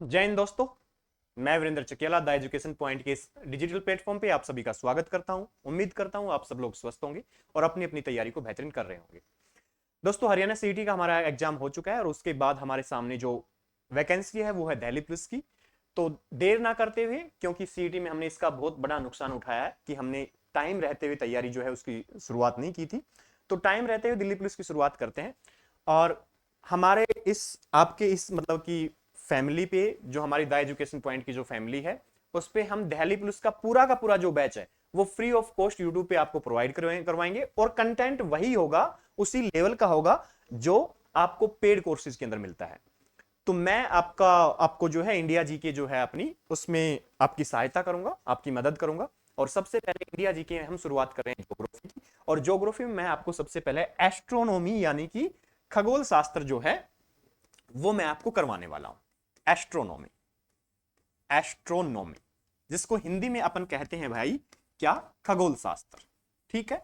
जय हिंद दोस्तों। मैं वीरेंद्र चकियाला द एजुकेशन पॉइंट के इस डिजिटल प्लेटफॉर्म पे आप सभी का स्वागत करता हूं। उम्मीद करता हूं आप सब लोग स्वस्थ होंगे और अपनी अपनी तैयारी को बेहतरीन कर रहे होंगे। दोस्तों, हरियाणा सीईटी का हमारा एग्जाम हो चुका है और उसके बाद हमारे सामने जो वैकेंसी है वो है दिल्ली पुलिस की। तो देर ना करते हुए, क्योंकि सीईटी में हमने इसका बहुत बड़ा नुकसान उठाया है कि हमने टाइम रहते हुए तैयारी जो है उसकी शुरुआत नहीं की थी। तो टाइम रहते हुए दिल्ली पुलिस की शुरुआत करते हैं। और हमारे इस आपके इस मतलब कि फैमिली पे, जो हमारी द एजुकेशन पॉइंट की जो फैमिली है, उस पे हम दिल्ली पुलिस का पूरा जो बैच है वो फ्री ऑफ कॉस्ट यूट्यूब पे आपको प्रोवाइड करवाएंगे और कंटेंट वही होगा, उसी लेवल का होगा जो आपको पेड कोर्सेज के अंदर मिलता है। तो मैं आपको जो है इंडिया जी के जो है अपनी उसमें आपकी सहायता करूंगा, आपकी मदद करूंगा। और सबसे पहले इंडिया जी के हम शुरुआत कर रहे हैं ज्योग्राफी की। और ज्योग्राफी में मैं आपको सबसे पहले एस्ट्रोनॉमी यानी कि खगोल शास्त्र जो है वो मैं आपको करवाने वाला हूं। एस्ट्रोनॉमी, एस्ट्रोनॉमी जिसको हिंदी में अपन कहते हैं भाई क्या, खगोल शास्त्र। ठीक है।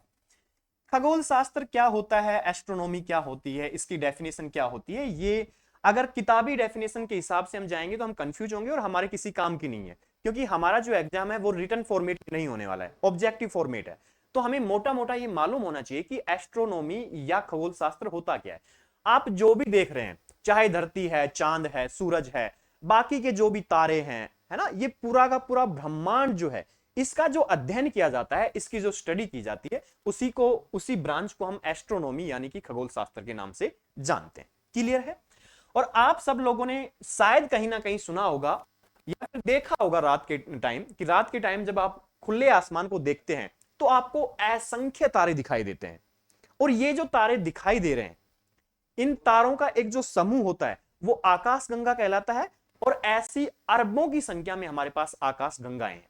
खगोल शास्त्र क्या होता है, एस्ट्रोनॉमी क्या होती है, इसकी डेफिनेशन क्या होती है, ये अगर किताबी डेफिनेशन के हिसाब से हम जाएंगे तो हम कंफ्यूज होंगे और हमारे किसी काम की नहीं है। क्योंकि हमारा जो एग्जाम है वो रिटन फॉर्मेट नहीं होने वाला है, ऑब्जेक्टिव फॉर्मेट है। तो हमें मोटा मोटा ये मालूम होना चाहिए कि एस्ट्रोनॉमी या खगोल शास्त्र होता क्या है। आप जो भी देख रहे हैं, चाहे धरती है, चांद है, सूरज है, बाकी के जो भी तारे हैं, है ना, ये पूरा का पूरा ब्रह्मांड जो है, इसका जो अध्ययन किया जाता है, इसकी जो स्टडी की जाती है, उसी ब्रांच को हम एस्ट्रोनॉमी यानी कि खगोल शास्त्र के नाम से जानते हैं। क्लियर है। और आप सब लोगों ने शायद कहीं ना कहीं सुना होगा या फिर देखा होगा रात के टाइम, कि रात के टाइम जब आप खुले आसमान को देखते हैं तो आपको असंख्य तारे दिखाई देते हैं। और ये जो तारे दिखाई दे रहे हैं, इन तारों का एक जो समूह होता है वो आकाश गंगा कहलाता है। और ऐसी अरबों की संख्या में हमारे पास आकाश गंगाएं हैं।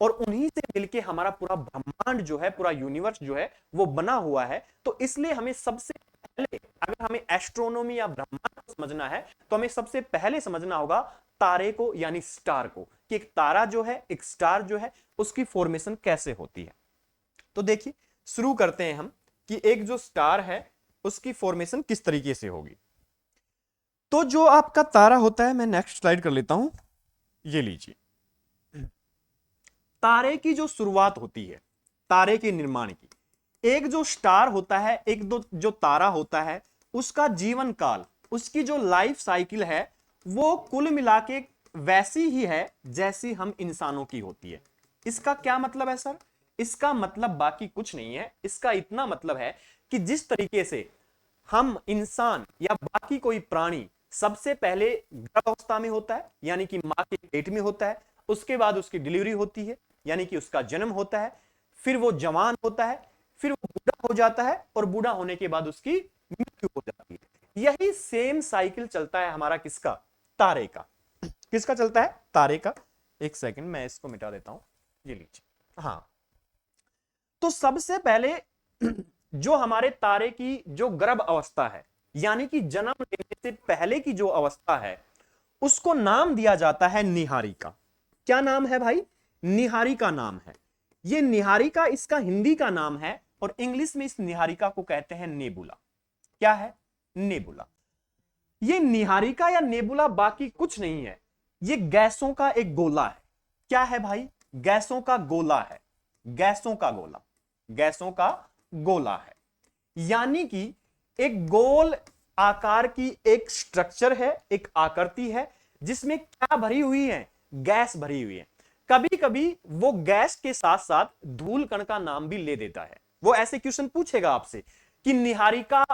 और उन्हीं से मिलके हमारा पूरा ब्रह्मांड जो है, पूरा यूनिवर्स जो है वो बना हुआ है। तो इसलिए हमें सबसे पहले, अगर हमें एस्ट्रोनॉमी या ब्रह्मांड को समझना है, तो हमें सबसे पहले समझना होगा तारे को यानी स्टार को, कि एक तारा जो है, एक स्टार जो है, उसकी फॉर्मेशन कैसे होती है। तो देखिए, शुरू करते हैं हम कि एक जो स्टार है उसकी फॉर्मेशन किस तरीके से होगी। तो जो आपका तारा होता है, मैं नेक्स्ट स्लाइड कर लेता हूं, ये लीजिए। तारे की जो शुरुआत होती है, तारे के निर्माण की, एक जो स्टार होता है, एक दो जो तारा होता है, उसका जीवन काल, उसकी जो लाइफ साइकिल है, वो कुल मिला के वैसी ही है जैसी हम इंसानों की होती है। इसका क्या मतलब है सर? इसका मतलब बाकी कुछ नहीं है, इसका इतना मतलब है कि जिस तरीके से हम इंसान या बाकी कोई प्राणी सबसे पहले गर्भावस्था में होता है, यानी कि मां के पेट में होता है, उसके बाद उसकी डिलीवरी होती है, यानी कि उसका जन्म होता है, फिर वो जवान होता है, फिर वो बूढ़ा हो जाता है और बूढ़ा होने के बाद उसकी मृत्यु हो जाती है। यही सेम साइकिल चलता है हमारा किसका? तारे का। किसका चलता है? तारे का। एक सेकंड, मैं इसको मिटा देता हूं, ये लीजिए। हाँ, तो सबसे पहले जो हमारे तारे की जो गर्भ अवस्था है, यानी कि जन्म लेने से पहले की जो अवस्था है, उसको नाम दिया जाता है निहारिका। क्या नाम है भाई? निहारिका नाम है। ये निहारिका इसका हिंदी का नाम है और इंग्लिश में इस निहारिका को कहते हैं नेबुला। क्या है? नेबुला। ये निहारिका या नेबुला बाकी कुछ नहीं है, ये गैसों का एक गोला है। क्या है भाई? गैसों का गोला है। गैसों का गोला, गैसों का गोला है। यानी कि एक गोल आकार की एक स्ट्रक्चर है, एक आकृति है, जिसमें क्या भरी हुई है? गैस भरी हुई है। कभी कभी वो गैस के साथ साथ धूल कण का नाम भी ले देता है। वो ऐसे क्वेश्चन पूछेगा आपसे कि निहारिका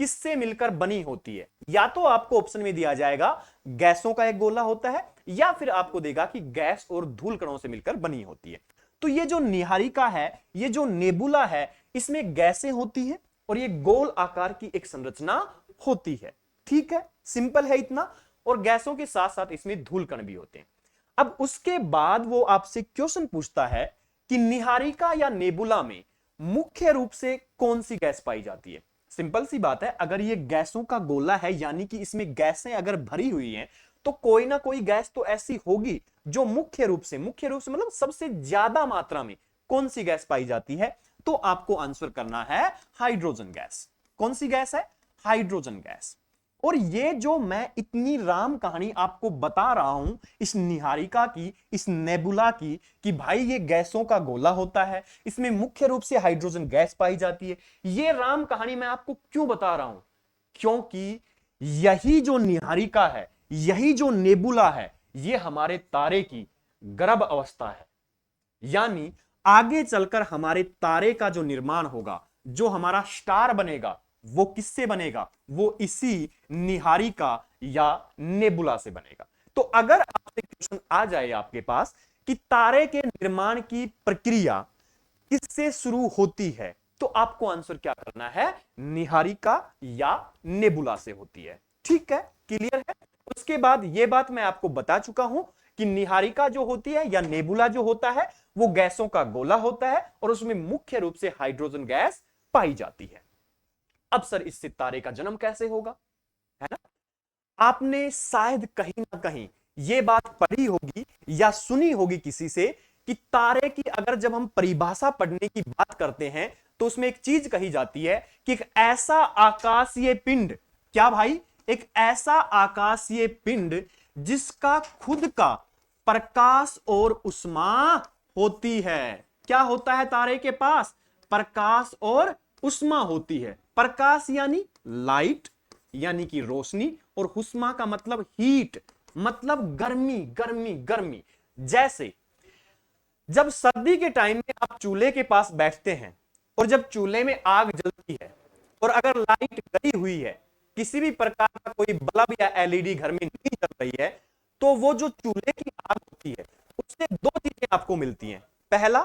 किससे मिलकर बनी होती है। या तो आपको ऑप्शन में दिया जाएगा गैसों का एक गोला होता है, या फिर आपको देगा कि गैस और धूल कणों से मिलकर बनी होती है। तो ये जो निहारिका है, ये जो नेबुला है, इसमें गैसें होती हैं और ये गोल आकार की एक संरचना होती है। ठीक है, सिंपल है इतना। और गैसों के साथ साथ इसमें धूल कण भी होते हैं। अब उसके बाद वो आपसे क्वेश्चन पूछता है कि निहारिका या नेबुला में मुख्य रूप से कौन सी गैस पाई जाती है। सिंपल सी बात है, अगर ये गैसों का गोला है, यानी कि इसमें गैसें अगर भरी हुई हैं, तो कोई ना कोई गैस तो ऐसी होगी जो मुख्य रूप से मतलब सबसे ज्यादा मात्रा में कौन सी गैस पाई जाती है। तो आपको आंसर करना है हाइड्रोजन गैस। कौन सी गैस है? Hydrogen gas. और ये जो मैं इतनी राम कहानी आपको बता रहा हूं इस निहारिका की, इस नेबुला की, कि भाई ये गैसों का गोला होता है, इसमें मुख्य रूप से हाइड्रोजन गैस पाई जाती है, ये राम कहानी मैं आपको क्यों बता रहा हूं? क्योंकि यही जो निहारिका है, यही जो नेबुला है, ये हमारे तारे की गर्भ अवस्था है। यानी आगे चलकर हमारे तारे का जो निर्माण होगा, जो हमारा स्टार बनेगा, वो किससे बनेगा? वो इसी निहारिका या नेबुला से बनेगा। तो अगर आपसे क्वेश्चन आ जाए आपके पास कि तारे के निर्माण की प्रक्रिया किससे शुरू होती है, तो आपको आंसर क्या करना है? निहारिका या नेबुला से होती है। ठीक है, क्लियर है? उसके बाद यह बात मैं आपको बता चुका हूं कि निहारिका जो होती है या नेबुला जो होता है वो गैसों का गोला होता है और उसमें मुख्य रूप से हाइड्रोजन गैस पाई जाती है। अब सर इस सितारे का जन्म कैसे होगा, है ना? आपने शायद कहीं ना कहीं यह बात पढ़ी होगी या सुनी होगी किसी से कि तारे की अगर जब हम परिभाषा पढ़ने की बात करते हैं तो उसमें एक चीज कही जाती है कि एक ऐसा आकाशीय पिंड, क्या भाई? एक ऐसा आकाशीय पिंड जिसका खुद का प्रकाश और उष्मा होती है। क्या होता है तारे के पास? प्रकाश और उष्मा होती है। प्रकाश यानी लाइट, यानी कि रोशनी, और उष्मा का मतलब हीट, मतलब गर्मी, गर्मी, गर्मी। जैसे जब सर्दी के टाइम में आप चूल्हे के पास बैठते हैं और जब चूल्हे में आग जलती है और अगर लाइट गई हुई है, किसी भी प्रकार का कोई बल्ब या एलईडी घर में नहीं जल रही है, तो वो जो चूल्हे की आग होती है उससे दो चीजें आपको मिलती हैं। पहला,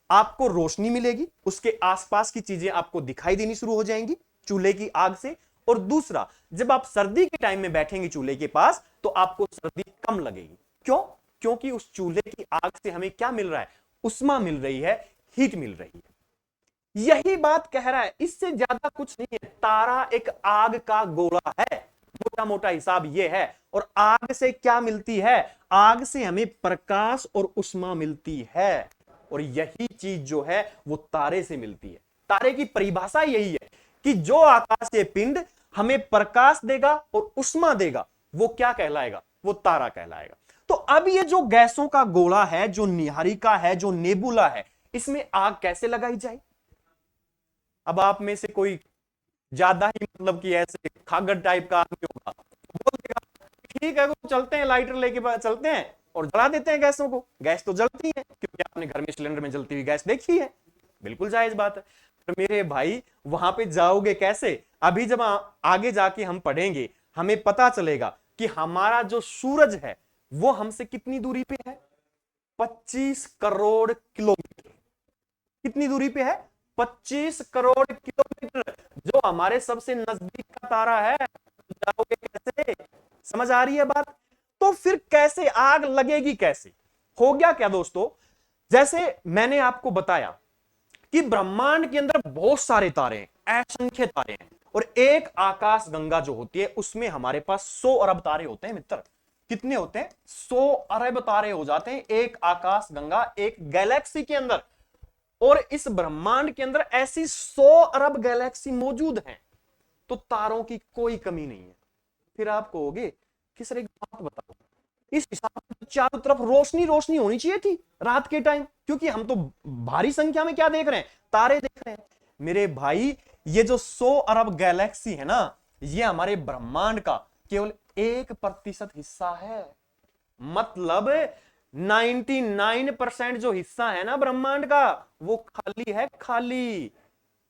आपको रोशनी मिलेगी, उसके आसपास की चीजें आपको दिखाई देनी शुरू हो जाएंगी चूल्हे की आग से। और दूसरा, जब आप सर्दी के टाइम में बैठेंगे चूल्हे के पास तो आपको सर्दी कम लगेगी। क्यों? क्योंकि उस चूल्हे की आग से हमें क्या मिल रहा है? उष्मा मिल रही है, हीट मिल रही है। यही बात कह रहा है, इससे ज्यादा कुछ नहीं है। तारा एक आग का गोला है, मोटा मोटा हिसाब यह है। और आग से क्या मिलती है? आग से हमें प्रकाश और उष्मा मिलती है, और यही चीज जो है वो तारे से मिलती है। तारे की परिभाषा यही है कि जो आकाशीय पिंड हमें प्रकाश देगा और उष्मा देगा वो क्या कहलाएगा? वो तारा कहलाएगा। तो अब ये जो गैसों का गोला है, जो निहारिका है, जो नेबुला है, इसमें आग कैसे लगाई जाए? अब आप में से कोई ज्यादा ही मतलब कि ऐसे खागड़ टाइप का आदमी होगा, बोल देगा ठीक है, वो चलते हैं, लाइटर लेके चलते हैं और जला देते हैं गैसों को। गैस तो जलती है, क्योंकि आपने घर में सिलेंडर में जलती हुई गैस देखी है, बिल्कुल जायज बात है। तो मेरे भाई वहां पे जाओगे कैसे? अभी जब आगे जाके हम पढ़ेंगे हमें पता चलेगा कि हमारा जो सूरज है वो हमसे कितनी दूरी पे है? 25 करोड़ किलोमीटर। कितनी दूरी पे है? 25 करोड़ किलोमीटर, जो हमारे सबसे नजदीक का तारा है। जाओगे कैसे? समझ आ रही है बात? तो फिर कैसे आग लगेगी? कैसे हो गया क्या दोस्तों? जैसे मैंने आपको बताया कि ब्रह्मांड के अंदर बहुत सारे तारे हैं, असंख्य तारे हैं, और एक आकाश गंगा जो होती है उसमें हमारे पास 100 अरब तारे होते हैं मित्र। कितने होते हैं? 100 अरब तारे हो जाते हैं एक आकाश गंगा, एक गैलेक्सी के अंदर। और इस ब्रह्मांड के अंदर ऐसी 100 अरब गैलेक्सी मौजूद हैं, तो तारों की कोई कमी नहीं है। फिर आप कहोगे कि सर एक बात बताओ, इस हिसाब से चारों तरफ रोशनी रोशनी होनी चाहिए थी रात के टाइम, क्योंकि हम तो भारी संख्या में क्या देख रहे हैं? तारे देख रहे हैं। मेरे भाई ये जो 100 अरब गैलेक्सी है ना, ये हमारे ब्रह्मांड का केवल 1% हिस्सा है। मतलब 99% जो हिस्सा है ना ब्रह्मांड का, वो खाली है, खाली।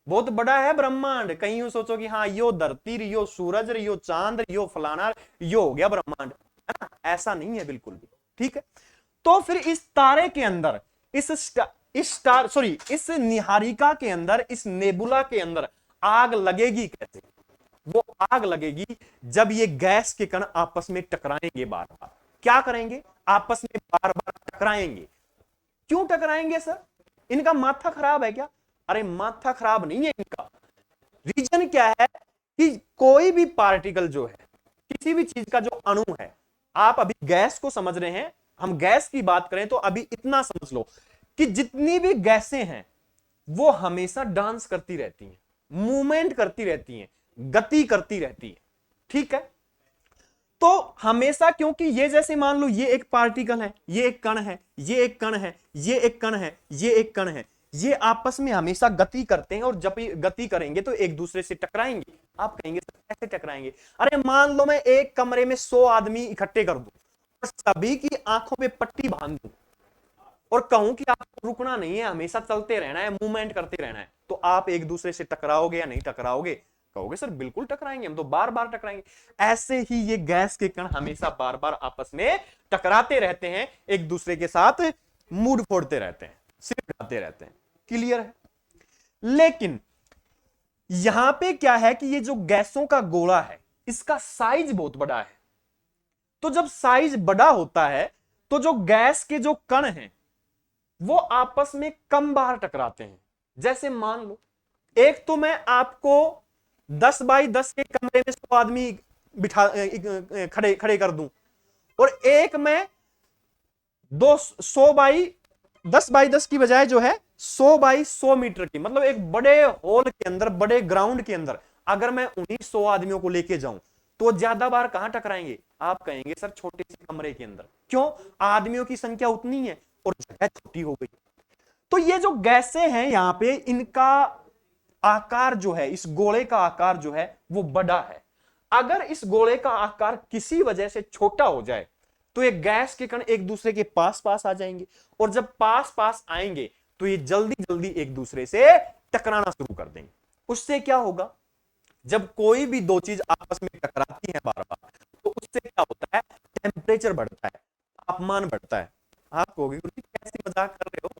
बहुत बड़ा है ब्रह्मांड। कहीं यूं सोचो कि हाँ यो धरती, यो सूरज, यो चांद, यो फलाना, यो हो गया ब्रह्मांड, है ना? ऐसा नहीं है बिल्कुल भी। ठीक है, तो फिर इस तारे के अंदर, इस निहारिका के अंदर, इस नेबुला के अंदर आग लगेगी कैसे? वो आग लगेगी जब ये गैस के कण आपस में टकराएंगे। बार बार क्या करेंगे? आपस में बार बार टकराएंगे। क्यों टकराएंगे सर? इनका माथा खराब है क्या? अरे माथा खराब नहीं है इनका। रीजन क्या है कि कोई भी पार्टिकल जो है, किसी भी चीज का जो अणु है, आप अभी गैस को समझ रहे हैं, हम गैस की बात करें तो अभी इतना समझ लो कि जितनी भी गैसें हैं वो हमेशा डांस करती रहती हैं, मूवमेंट करती रहती हैं, गति करती रहती हैं। ठीक है, तो हमेशा, क्योंकि ये जैसे मान लो ये एक पार्टिकल है, ये एक कण है, ये एक कण है, ये एक कण है, ये एक कण है, ये आपस में हमेशा गति करते हैं, और जब गति करेंगे तो एक दूसरे से टकराएंगे। आप कहेंगे सर कैसे टकराएंगे? अरे मान लो मैं एक कमरे में 100 आदमी इकट्ठे कर दूं और सभी की आंखों पे पट्टी बांध दूं और कहूं कि आपको रुकना नहीं है, हमेशा चलते रहना है, मूवमेंट करते रहना है, तो आप एक दूसरे से टकराओगे या नहीं टकराओगे? कहोगे सर बिल्कुल टकराएंगे, हम तो बार बार टकराएंगे। ऐसे ही ये गैस के कण हमेशा बार बार आपस में टकराते रहते हैं, एक दूसरे के साथ मूड फोड़ते रहते हैं, सिर खाते रहते हैं। क्लियर है? लेकिन यहां पे क्या है कि ये जो गैसों का गोला है इसका साइज बहुत बड़ा है। तो जब साइज बड़ा होता है तो जो गैस के जो कण हैं वो आपस में कम बार टकराते हैं। जैसे मान लो एक तो मैं आपको 10 बाई 10 के कमरे में 100 आदमी बिठा खड़े खड़े कर दूं, और एक मैं 200 बाई 10 बाई 10 की बजाय जो है 100 बाई 100 मीटर की, मतलब एक बड़े हॉल के अंदर, बड़े ग्राउंड के अंदर अगर मैं उन्हीं 100 आदमियों को लेके जाऊं तो ज्यादा बार कहां टकराएंगे? आप कहेंगे सर छोटे से कमरे के अंदर। क्यों? आदमियों की संख्या उतनी है और जगह छोटी हो गई। तो ये जो गैसें हैं यहां पे, इनका आकार जो है, इस गोले का आकार जो है वो बड़ा है। अगर इस गोले का आकार किसी वजह से छोटा हो जाए तो ये गैस के कण एक दूसरे के पास पास आ जाएंगे, और जब पास पास आएंगे तो ये जल्दी जल्दी एक दूसरे से टकराना शुरू कर देंगे। उससे क्या होगा? जब कोई भी दो चीज आपस में टकराती है बार बार, तो उससे क्या होता है? टेम्परेचर बढ़ता है, तापमान बढ़ता है। आप कहोगे गुरु जी कैसी मजाक कर रहे हो?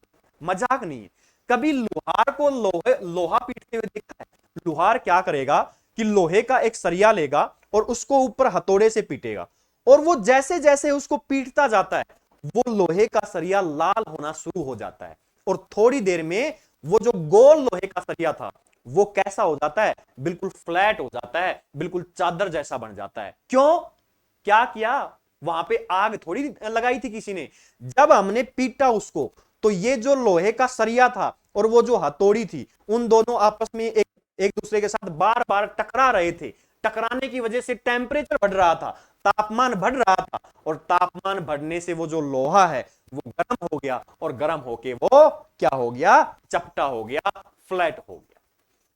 मजाक नहीं है। कभी लोहार को लोहा पीटते हुए देखा है? लोहार क्या करेगा कि लोहे का एक सरिया लेगा और उसको ऊपर हथौड़े से पीटेगा, और वो जैसे जैसे उसको पीटता जाता है वो लोहे का सरिया लाल होना शुरू हो जाता है, और थोड़ी देर में वो जो गोल लोहे का सरिया था वो कैसा हो जाता है? बिल्कुल फ्लैट हो जाता है, बिल्कुल चादर जैसा बन जाता है। क्यों? क्या किया? वहां पे आग थोड़ी लगाई थी किसी ने। जब हमने पीटा उसको तो ये जो लोहे का सरिया था और वो जो हथौड़ी थी, उन दोनों आपस में एक दूसरे के साथ बार बार टकरा रहे थे। टकराने की वजह से टेम्परेचर बढ़ रहा था, तापमान बढ़ रहा था, और तापमान बढ़ने से वो जो लोहा है वो गर्म हो गया, और गर्म होके वो क्या हो गया? चपटा हो गया, फ्लैट हो गया।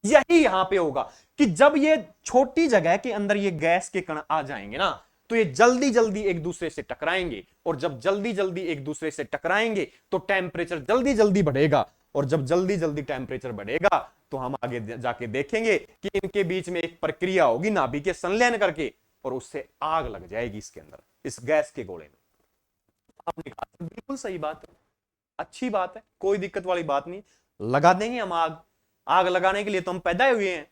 यही यहां पे होगा कि जब ये छोटी जगह के अंदर ये गैस के कण आ जाएंगे ना, तो ये जल्दी जल्दी एक दूसरे से टकराएंगे, और जब जल्दी जल्दी एक दूसरे से टकराएंगे तो टेम्परेचर जल्दी जल्दी बढ़ेगा, और जब जल्दी जल्दी टेम्परेचर बढ़ेगा तो हम आगे जाके देखेंगे कि इनके बीच में एक प्रक्रिया होगी नाभिक के संलयन करके, और उससे आग लग जाएगी इसके अंदर, इस गैस के गोले में। आपने कहा बिल्कुल सही बात है, अच्छी बात है, कोई दिक्कत वाली बात नहीं, लगा देंगे हम आग। आग लगाने के लिए तो हम पैदा हुए हैं।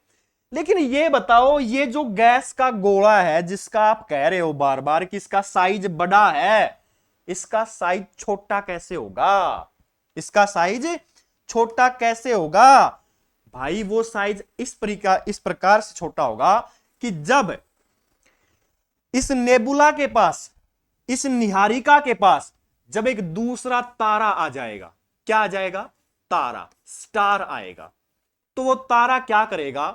लेकिन ये बताओ, ये जो गैस का गोला है जिसका आप कह रहे हो बार बार कि इसका साइज बड़ा है, इसका साइज छोटा कैसे होगा? इसका साइज छोटा कैसे होगा? भाई वो साइज इस प्रकार से छोटा होगा कि जब इस नेबुला के पास, इस निहारिका के पास जब एक दूसरा तारा आ जाएगा, क्या आ जाएगा? तारा, स्टार आएगा, तो वो तारा क्या करेगा?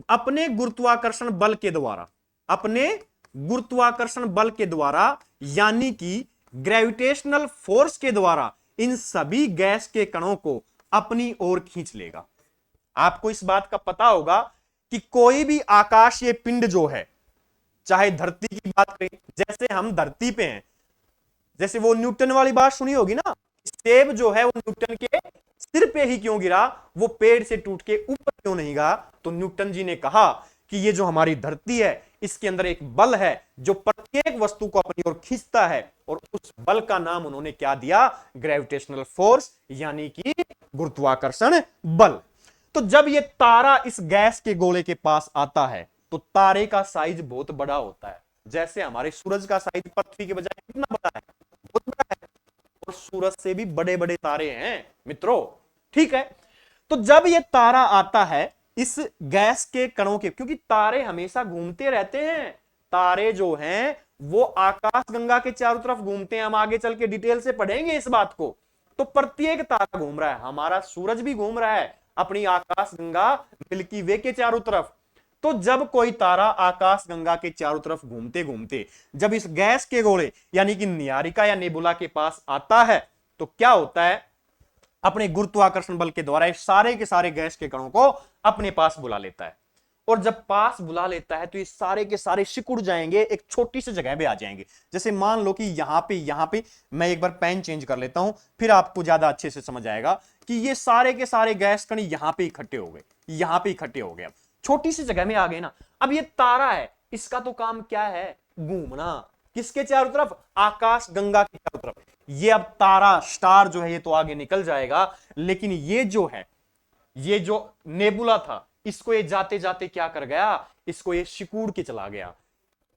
अपने गुरुत्वाकर्षण बल के द्वारा, अपने गुरुत्वाकर्षण बल के द्वारा यानी कि ग्रेविटेशनल फोर्स के द्वारा इन सभी गैस के कणों को अपनी ओर खींच लेगा। आपको इस बात का पता होगा कि कोई भी आकाशीय पिंड जो है, चाहे धरती की बात करें, जैसे हम धरती पे हैं, जैसे वो न्यूटन वाली बात सुनी होगी ना, सेब जो है वो न्यूटन के सिर पे ही क्यों गिरा, वो पेड़ से टूट के ऊपर क्यों नहीं गया? तो न्यूटन जी ने कहा कि ये जो हमारी धरती है इसके अंदर एक बल है जो प्रत्येक वस्तु को अपनी ओर खींचता है, और उस बल का नाम उन्होंने क्या दिया? ग्रेविटेशनल फोर्स, यानी कि गुरुत्वाकर्षण बल। तो जब ये तारा इस गैस के गोले के पास आता है तो तारे का साइज बहुत बड़ा होता है। जैसे हमारे सूरज का साइज पृथ्वी के बजाय कितना बड़ा है? बहुत बड़ा है, और सूरज से भी बड़े बड़े तारे हैं मित्रों, ठीक है। तो जब ये तारा आता है इस गैस के कणों के, क्योंकि तारे हमेशा घूमते रहते हैं, तारे जो हैं वो आकाश गंगा के चारों तरफ घूमते हैं, हम आगे चल के डिटेल से पढ़ेंगे इस बात को। तो प्रत्येक तारा घूम रहा है, हमारा सूरज भी घूम रहा है अपनी आकाश गंगा मिल्की वे के चारों तरफ। तो जब कोई तारा आकाश गंगा के चारों तरफ घूमते घूमते जब इस गैस के गोले यानी कि नीहारिका या नेबुला के पास आता है तो क्या होता है, अपने गुरुत्वाकर्षण बल के द्वारा सारे के सारे गैस के कणों को अपने पास बुला लेता है। और जब पास बुला लेता है तो ये सारे के सारे सिकुड़ जाएंगे, एक छोटी सी जगह पे आ जाएंगे। जैसे मान लो कि यहां पे मैं एक बार पेन चेंज कर लेता हूं, फिर आपको ज्यादा अच्छे से समझ आएगा कि ये सारे के सारे गैस कण यहां पे इकट्ठे हो गए, यहां पे इकट्ठे हो गए, अब छोटी सी जगह में आ गए ना। अब ये तारा है, इसका तो काम क्या है, घूमना। किसके चारों तरफ, आकाश गंगा के चारों तरफ। ये अब तारा स्टार जो है ये तो आगे निकल जाएगा, लेकिन ये जो है, ये जो नेबुला था, इसको ये जाते जाते क्या कर गया, इसको ये सिकुड़ के चला गया।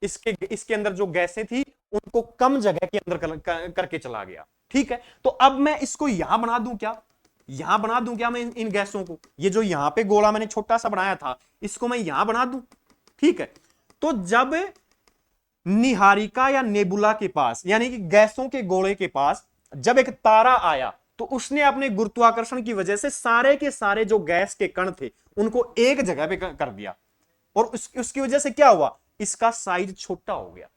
इसके अंदर जो गैसें थी उनको कम जगह के अंदर करके चला गया। ठीक है, तो अब मैं इसको यहां बना दूं क्या, यहां बना दूं क्या मैं इन गैसों को, ये जो यहां पे गोला मैंने छोटा सा बनाया था इसको मैं यहां बना दूं। ठीक है, तो जब निहारिका या नेबुला के पास यानी कि गैसों के गोले के पास जब एक तारा आया तो उसने अपने गुरुत्वाकर्षण की वजह से सारे के सारे जो गैस के कण थे उनको एक जगह पे कर दिया, और उसकी वजह से क्या हुआ, इसका साइज छोटा हो गया।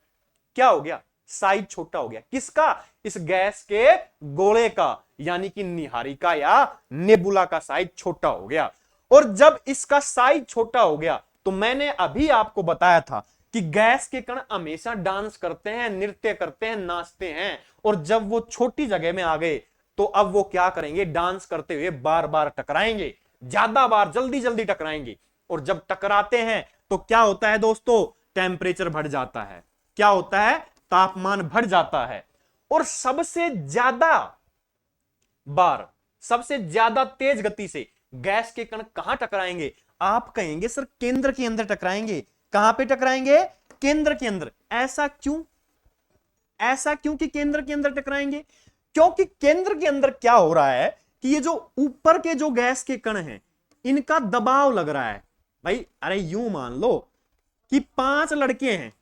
क्या हो गया, साइज छोटा हो गया। किसका, इस गैस के गोले का, यानी कि निहारिका या नेबुला का साइज छोटा हो गया। और जब इसका साइज छोटा हो गया तो मैंने अभी आपको बताया था कि गैस के कण हमेशा डांस करते हैं, नृत्य करते हैं, नाचते हैं, और जब वो छोटी जगह में आ गए तो अब वो क्या करेंगे, डांस करते हुए बार बार टकराएंगे, ज्यादा बार जल्दी जल्दी टकराएंगे। और जब टकराते हैं तो क्या होता है दोस्तों, टेम्परेचर बढ़ जाता है। क्या होता है, तापमान बढ़ जाता है। और सबसे ज्यादा बार, सबसे ज्यादा तेज गति से गैस के कण कहां टकराएंगे, आप कहेंगे सर केंद्र के अंदर टकराएंगे। कहां पे टकराएंगे, केंद्र के अंदर। ऐसा क्यों, ऐसा क्यों कि केंद्र के अंदर टकराएंगे, क्योंकि केंद्र के अंदर क्या हो रहा है कि ये जो ऊपर के जो गैस के कण हैं इनका दबाव लग रहा है। भाई अरे यूं मान लो कि 5 लड़के हैं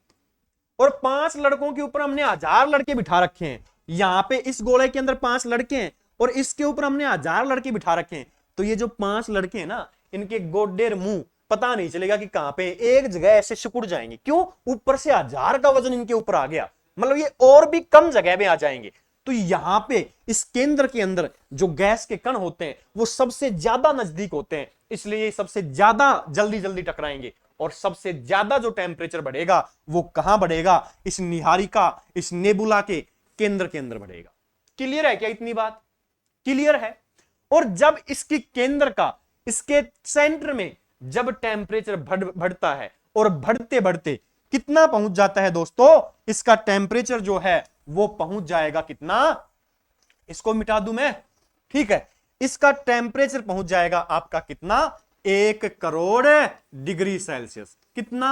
और 5 लड़कों के ऊपर हमने 1000 लड़के बिठा रखे हैं। यहां पे इस गोले के अंदर 5 लड़के हैं और इसके ऊपर हमने 1000 लड़के बिठा रखे हैं। तो ये जो 5 लड़के हैं ना, इनके गोडेर मुंह पता नहीं चलेगा कि कहां पे, एक जगह ऐसे सिकुड़ जाएंगे। क्यों, ऊपर से 1000 का वजन इनके ऊपर आ गया, मतलब ये और भी कम जगह में आ जाएंगे। तो यहां पे इस केंद्र के अंदर जो गैस के कण होते हैं वो सबसे ज्यादा नजदीक होते हैं, इसलिए ये सबसे ज्यादा जल्दी जल्दी टकराएंगे। और सबसे ज्यादा जो टेम्परेचर बढ़ेगा वो कहां बढ़ेगा, इस निहारिका, इस नेबुला के केंद्र के अंदर बढ़ेगा। क्लियर है क्या, इतनी बात क्लियर है। और जब इसकी केंद्र का, इसके सेंटर में जब टेम्परेचर बढ़ता है और बढ़ते बढ़ते कितना पहुंच जाता है दोस्तों, इसका टेम्परेचर जो है वो पहुंच जाएगा कितना, इसको मिटा दूं मैं, ठीक है, इसका टेम्परेचर पहुंच जाएगा आपका कितना, 1 करोड़ डिग्री सेल्सियस। कितना,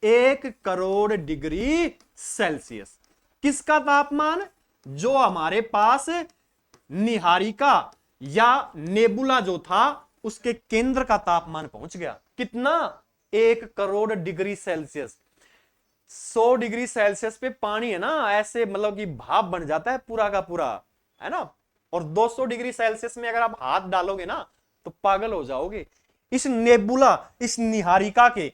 1 करोड़ डिग्री सेल्सियस। किसका तापमान, जो हमारे पास निहारिका या नेबुला जो था उसके केंद्र का तापमान पहुंच गया। कितना, 1 crore degree Celsius. 100 degree Celsius पे पानी है ना, ऐसे मतलब कि भाप बन जाता है पूरा का पूरा, है ना। और 200 डिग्री सेल्सियस में अगर आप हाथ डालोगे ना तो पागल हो जाओगे। इस नेबुला, इस निहारिका के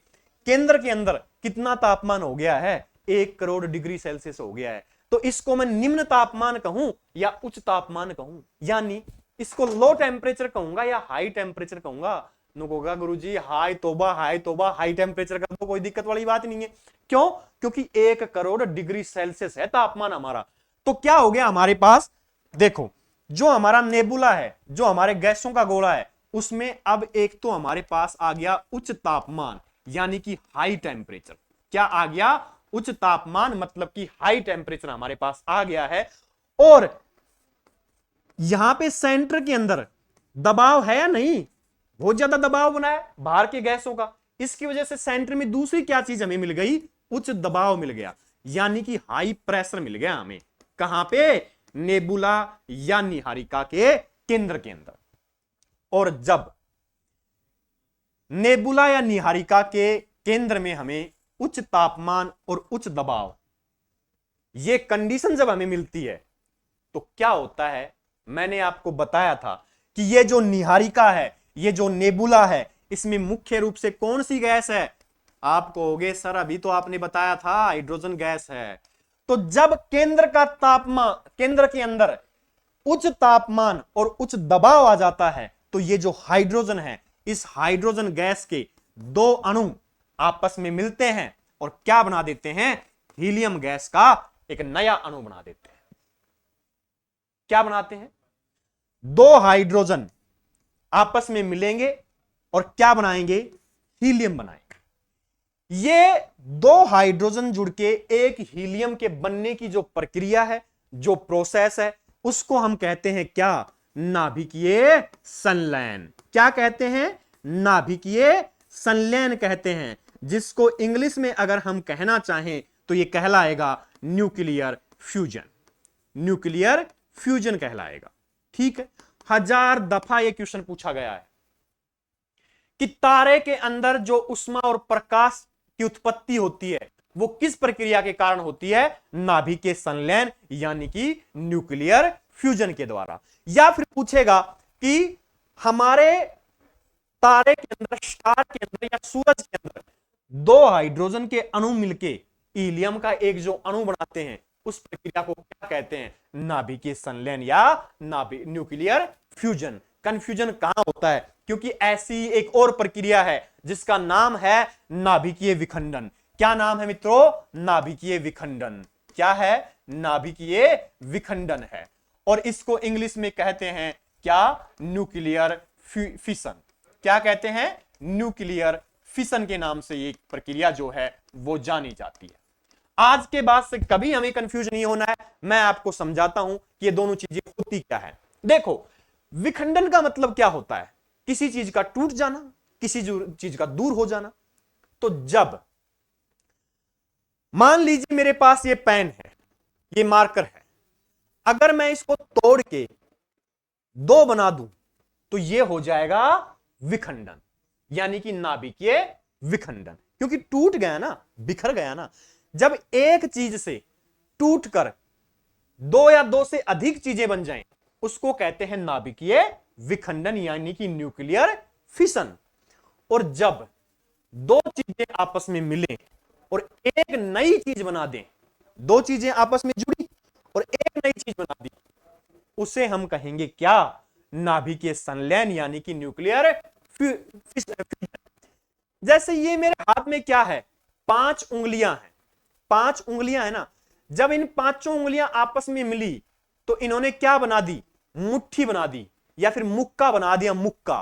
केंद्र के अंदर कितना तापमान हो गया है, 1 करोड़ डिग्री सेल्सियस हो गया है। तो इसको मैं निम्न तापमान कहूं या उच्च तापमान कहूं, यानी इसको लो टेम्परेचर कहूंगा या हाई टेम्परेचर कहूंगा। नुकोगा गुरुजी हाई तोबा, हाई तोबा, हाई टेम्परेचर का तो कोई दिक्कत वाली बात नहीं है। क्यों, क्योंकि 1 करोड़ डिग्री सेल्सियस है तापमान हमारा। तो क्या हो गया हमारे पास, देखो जो हमारा नेबुला है, जो हमारे गैसों का गोला है, उसमें अब एक तो हमारे पास आ गया उच्च तापमान यानी कि हाई टेम्परेचर। क्या आ गया, उच्च तापमान, मतलब कि हाई टेम्परेचर हमारे पास आ गया है। और यहां पे सेंटर के अंदर दबाव है या नहीं, बहुत ज्यादा दबाव बना है बाहर के गैसों का, इसकी वजह से सेंटर में दूसरी क्या चीज हमें मिल गई, उच्च दबाव मिल गया, यानी कि हाई प्रेशर मिल गया हमें। कहां पे, नेबुला या निहारिका के केंद्र के अंदर। और जब नेबुला या निहारिका के केंद्र में हमें उच्च तापमान और उच्च दबाव, ये कंडीशन जब हमें मिलती है तो क्या होता है, मैंने आपको बताया था कि ये जो निहारिका है, ये जो नेबुला है, इसमें मुख्य रूप से कौन सी गैस है, आप कहोगे सर अभी तो आपने बताया था हाइड्रोजन गैस है। तो जब केंद्र का तापमान, केंद्र के अंदर उच्च तापमान और उच्च दबाव आ जाता है तो ये जो हाइड्रोजन है, इस हाइड्रोजन गैस के दो अणु आपस में मिलते हैं और क्या बना देते हैं, हीलियम गैस का एक नया अणु बना देते हैं। क्या बनाते हैं, दो हाइड्रोजन आपस में मिलेंगे और क्या बनाएंगे, हीलियम बनाएंगे। ये दो हाइड्रोजन जुड़ के एक हीलियम के बनने की जो प्रक्रिया है, जो प्रोसेस है, उसको हम कहते हैं क्या, नाभिकीय संलयन। क्या कहते हैं, नाभिकीय संलयन कहते हैं, जिसको इंग्लिश में अगर हम कहना चाहें तो ये कहलाएगा न्यूक्लियर फ्यूजन। न्यूक्लियर फ्यूजन कहलाएगा। ठीक है, 1000 दफा ये क्वेश्चन पूछा गया है कि तारे के अंदर जो ऊष्मा और प्रकाश की उत्पत्ति होती है वो किस प्रक्रिया के कारण होती है, नाभिकीय संलयन यानी कि न्यूक्लियर फ्यूजन के द्वारा। या फिर पूछेगा कि हमारे तारे के अंदर, स्टार के अंदर या सूरज के अंदर दो हाइड्रोजन के अणु मिलके हीलियम का एक जो अणु बनाते हैं उस प्रक्रिया को क्या कहते हैं, नाभिकीय संलयन या न्यूक्लियर फ्यूजन। कंफ्यूजन कहां होता है, क्योंकि ऐसी एक और प्रक्रिया है जिसका नाम है नाभिकीय विखंडन। क्या नाम है मित्रों, नाभिकीय विखंडन। क्या है, नाभिकीय विखंडन है। और इसको इंग्लिश में कहते हैं क्या, न्यूक्लियर फिशन। क्या कहते हैं, न्यूक्लियर फिशन के नाम से ये प्रक्रिया जो है वो जानी जाती है। आज के बाद से कभी हमें कंफ्यूज नहीं होना है, मैं आपको समझाता हूं कि ये दोनों चीजें होती क्या है। देखो, विखंडन का मतलब क्या होता है, किसी चीज का टूट जाना, किसी चीज का दूर हो जाना। तो जब मान लीजिए मेरे पास ये पेन है, ये मार्कर है, अगर मैं इसको तोड़ के दो बना दूं तो ये हो जाएगा विखंडन, यानी कि नाभिकीय विखंडन। क्योंकि टूट गया ना, बिखर गया ना। जब एक चीज से टूटकर दो या दो से अधिक चीजें बन जाएं उसको कहते हैं नाभिकीय विखंडन यानी कि न्यूक्लियर फिशन। और जब दो चीजें आपस में मिलें और एक नई चीज बना दें, दो चीजें आपस में जुड़ी और एक नई चीज बना दी, उसे हम कहेंगे क्या, नाभिकीय संलयन यानी कि न्यूक्लियर फिशन। जैसे ये मेरे हाथ में क्या है, 5 उंगलियां हैं, 5 उंगलियां है ना। जब इन पांचों उंगलियां आपस में मिली तो इन्होंने क्या बना दी, मुट्ठी बना दी या फिर मुक्का बना दिया, मुक्का।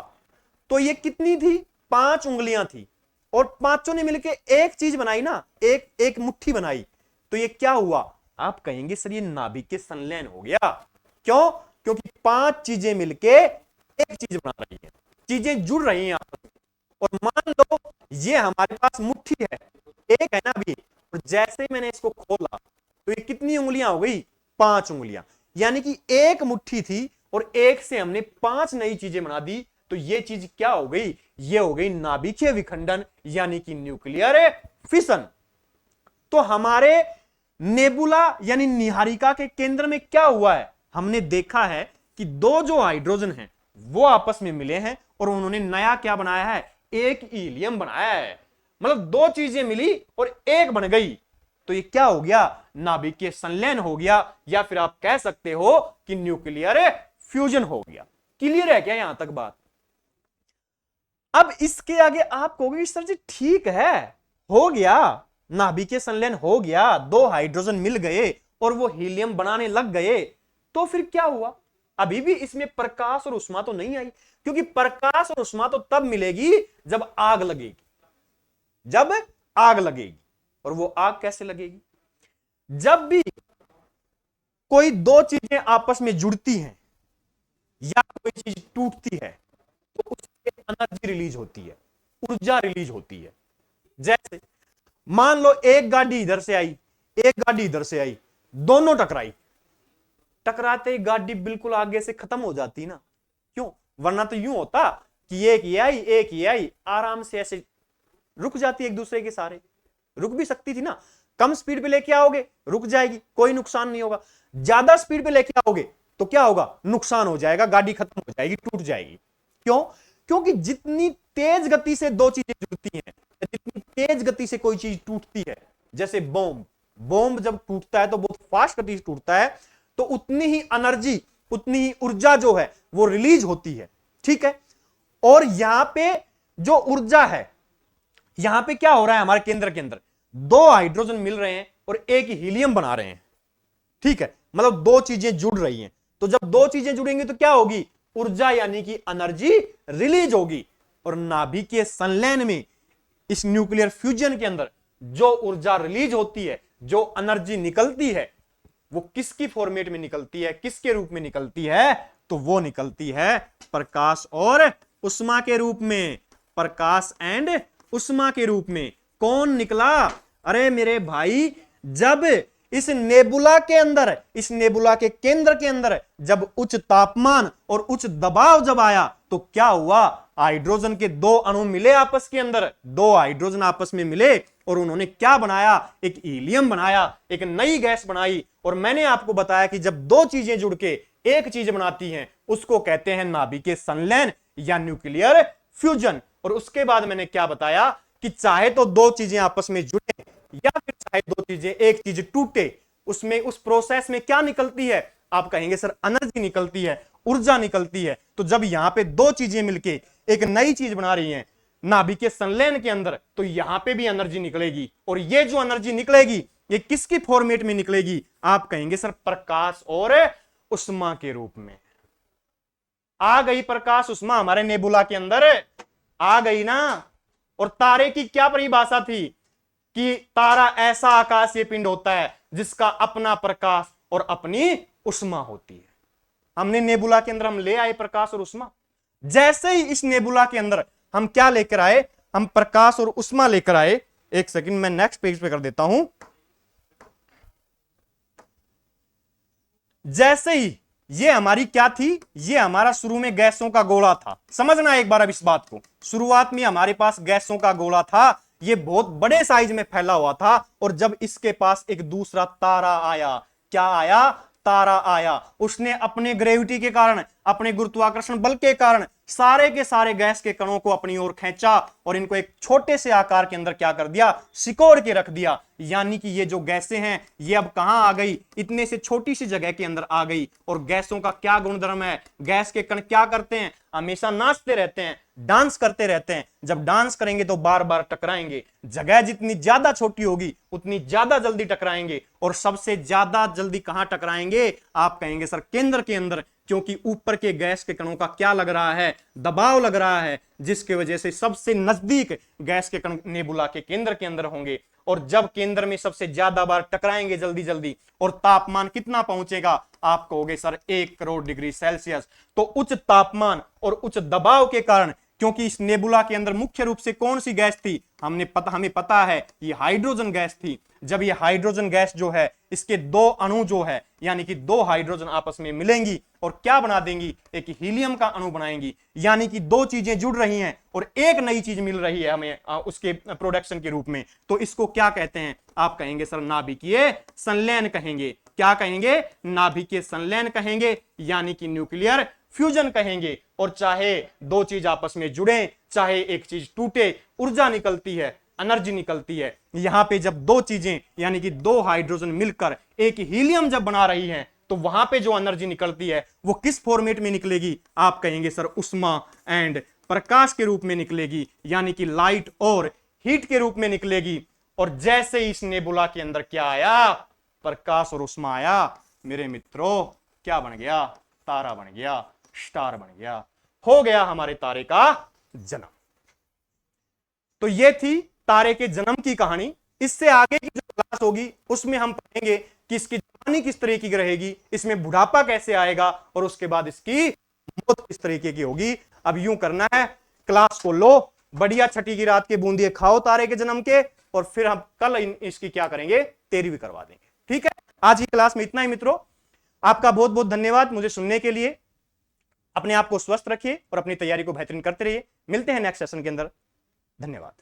तो ये कितनी थी, 5 उंगलियां थी और पांचों ने मिलकर एक चीज बनाई ना, एक मुट्ठी बनाई। तो ये क्या हुआ, आप कहेंगे सर ये नाभिकीय संलयन हो गया। क्यों, क्योंकि 5 चीजें मिलके एक चीज बना रही है, चीजें जुड़ रही हैं आपस में। और मान लो ये हमारे पास मुट्ठी है, एक है ना अभी, और जैसे ही मैंने इसको खोला तो ये कितनी उंगलियां हो गई, 5 उंगलियां। यानी कि एक मुट्ठी थी और एक से हमने 5 नई चीजें बना दी। तो ये चीज क्या हो गई, ये हो गई नाभिकीय विखंडन यानी कि न्यूक्लियर फिशन। तो हमारे नेबुला यानी निहारिका के केंद्र में क्या हुआ है, हमने देखा है कि दो जो हाइड्रोजन हैं वो आपस में मिले हैं और उन्होंने नया क्या बनाया है, एक हीलियम बनाया है। मतलब दो चीजें मिली और एक बन गई। तो ये क्या हो गया, नाभिकीय संलयन हो गया, या फिर आप कह सकते हो कि न्यूक्लियर फ्यूजन हो गया। क्लियर है क्या यहां तक बात। अब इसके आगे आप कहोगे सर जी ठीक है, हो गया, नाभिकीय संलयन हो गया, दो हाइड्रोजन मिल गए और वो हीलियम बनाने लग गए, तो फिर क्या हुआ। अभी भी इसमें प्रकाश और उष्मा तो नहीं आई, क्योंकि प्रकाश और उष्मा तो तब मिलेगी जब आग लगेगी, जब आग लगेगी। और वो आग कैसे लगेगी, जब भी कोई दो चीजें आपस में जुड़ती हैं या कोई चीज टूटती है तो उससे एनर्जी रिलीज होती है, ऊर्जा रिलीज होती है। जैसे मान लो एक गाड़ी इधर से आई, एक गाड़ी इधर से आई, दोनों टकराई, टकराते ही गाड़ी बिल्कुल आगे से खत्म हो जाती ना, क्यों, वरना तो यूं होता कि एक ये आई एक ये आई, आराम से ऐसे रुक जाती एक दूसरे के सारे, रुक भी सकती थी ना। कम स्पीड पे लेके आओगे रुक जाएगी, कोई नुकसान नहीं होगा। ज्यादा स्पीड पे लेके आओगे तो क्या होगा, नुकसान हो जाएगा, गाड़ी खत्म हो जाएगी, टूट जाएगी। क्यों, क्योंकि जितनी तेज गति से दो चीजें जुड़ती हैं जितनी तेज गति से कोई चीज टूटती है, जैसे बॉम्ब, बॉम्ब जब टूटता है तो बहुत फास्ट गति से टूटता है, तो उतनी ही एनर्जी, उतनी ही ऊर्जा जो है वो रिलीज होती है, ठीक है। और यहां पे जो ऊर्जा है, यहां पे क्या हो रहा है, हमारे केंद्र के अंदर दो हाइड्रोजन मिल रहे हैं और एक हीलियम बना रहे हैं, ठीक है, मतलब दो चीजें जुड़ रही हैं। तो जब दो चीजें जुड़ेंगी तो क्या होगी, ऊर्जा यानी कि एनर्जी रिलीज होगी। और नाभिकीय संलयन में, इस न्यूक्लियर फ्यूजन के अंदर जो ऊर्जा रिलीज होती है, जो एनर्जी निकलती है, वो किसकी फॉर्मेट में निकलती है, किसके रूप में निकलती है, तो वो निकलती है प्रकाश और उष्मा के रूप में, प्रकाश एंड उष्मा के रूप में। कौन निकला, अरे मेरे भाई, जब इस नेबुला के अंदर, इस नेबुला के केंद्र के अंदर जब उच्च तापमान और उच्च दबाव जब आया तो क्या हुआ, हाइड्रोजन के दो अणु मिले आपस के अंदर, दो हाइड्रोजन आपस में मिले और उन्होंने क्या बनाया, एक हीलियम बनाया, एक नई गैस बनाई। और मैंने आपको बताया कि जब दो चीजें जुड़ के एक चीज बनाती हैं उसको कहते हैं नाभिकीय संलयन या न्यूक्लियर फ्यूजन। और उसके बाद मैंने क्या बताया कि चाहे तो दो चीजें आपस में जुड़े या फिर चाहे दो चीजें, एक चीज टूटे, उसमें उस प्रोसेस में क्या निकलती है, आप कहेंगे सर एनर्जी निकलती है, ऊर्जा निकलती है। तो जब यहां पे दो चीजें मिलके एक नई चीज बना रही हैं नाभिकीय संलयन के अंदर, तो यहां पे भी एनर्जी निकलेगी। और ये जो एनर्जी निकलेगी ये किसकी फॉर्मेट में निकलेगी, आप कहेंगे सर प्रकाश और उष्मा के रूप में। आ गई प्रकाश उष्मा हमारे नेबुला के अंदर, आ गई ना। और तारे की क्या परिभाषा थी कि तारा ऐसा आकाशीय पिंड होता है जिसका अपना प्रकाश और अपनी उष्मा होती है। हमने नेबुला के अंदर हम ले आए प्रकाश और उष्मा। जैसे ही इस नेबुला के अंदर हम क्या लेकर आए, हम प्रकाश और उष्मा लेकर आए। एक सेकंड, मैं नेक्स्ट पेज पे कर देता हूं। जैसे ही ये हमारी क्या थी, ये हमारा शुरू में गैसों का गोला था। समझना एक बार अब इस बात को, शुरुआत में हमारे पास गैसों का गोला था, ये बहुत बड़े साइज में फैला हुआ था। और जब इसके पास एक दूसरा तारा आया, क्या आया, तारा आया, उसने अपने ग्रेविटी के कारण, अपने गुरुत्वाकर्षण बल के कारण सारे के सारे गैस के कणों को अपनी ओर खींचा और इनको एक छोटे से आकार के अंदर क्या कर दिया, सिकोड़ के रख दिया। यानी कि ये जो गैसें हैं ये अब कहां आ गई, इतने से छोटी सी जगह के अंदर आ गई। और गैसों का क्या गुणधर्म है, गैस के कण क्या करते हैं, हमेशा नाचते रहते हैं, डांस करते रहते हैं। जब डांस करेंगे तो बार बार टकराएंगे, जगह जितनी ज्यादा छोटी होगी उतनी ज्यादा जल्दी टकराएंगे। और सबसे ज्यादा जल्दी कहां टकराएंगे, आप कहेंगे सर केंद्र के अंदर, क्योंकि ऊपर के गैस के कणों का क्या लग रहा है, दबाव लग रहा है, जिसकी वजह से सबसे नजदीक गैस के कण नेबुला के केंद्र के अंदर होंगे। और जब केंद्र में सबसे ज्यादा बार टकराएंगे जल्दी जल्दी, और तापमान कितना पहुंचेगा, आप कहोगे सर 1 करोड़ डिग्री सेल्सियस। तो उच्च तापमान और उच्च दबाव के कारण, क्योंकि इस नेबुला के अंदर मुख्य रूप से कौन सी गैस थी, हमें पता है ये हाइड्रोजन गैस थी। जब ये हाइड्रोजन गैस जो है, इसके दो अणु जो है, यानी कि दो हाइड्रोजन आपस में मिलेंगी और क्या बना देंगी, एक हीलियम का अणु बनाएंगी। यानी कि दो चीजें जुड़ रही हैं और एक नई चीज मिल रही है हमें उसके प्रोडक्शन के रूप में। तो इसको क्या कहते हैं, आप कहेंगे सर नाभिकीय संलयन कहेंगे। क्या कहेंगे, नाभिकीय संलयन कहेंगे, यानी कि न्यूक्लियर फ्यूजन कहेंगे। और चाहे दो चीज आपस में जुड़े, चाहे एक चीज टूटे, ऊर्जा निकलती है, एनर्जी निकलती है। यहां पे जब दो चीजें यानी कि दो हाइड्रोजन मिलकर एक हीलियम जब बना रही हैं, तो वहां पे जो एनर्जी निकलती है वो किस फॉर्मेट में निकलेगी, आप कहेंगे सर उष्मा एंड प्रकाश के रूप में निकलेगी, यानी कि लाइट और हीट के रूप में निकलेगी। और जैसे ही इस नेबुला के अंदर क्या आया, प्रकाश और उष्मा आया, मेरे मित्रों क्या बन गया, तारा बन गया, स्टार बन गया, हो गया हमारे तारे का जन्म। तो ये थी तारे के जन्म की कहानी। इससे आगे की जो क्लास होगी उसमें हम पढ़ेंगे कि इसकी जवानी किस तरीके की रहेगी, इसमें बुढ़ापा कैसे आएगा और उसके बाद इसकी मौत किस तरीके की होगी। अब यूं करना है, क्लास को लो, बढ़िया छठी की रात के बूंदिए खाओ तारे के जन्म के, और फिर हम कल इसकी क्या करेंगे, 13वीं करवा देंगे। ठीक है, आज की क्लास में इतना ही मित्रों। आपका बहुत बहुत धन्यवाद मुझे सुनने के लिए। अपने आप को स्वस्थ रखिए और अपनी तैयारी को बेहतरीन करते रहिए। मिलते हैं नेक्स्ट सेशन के अंदर। धन्यवाद।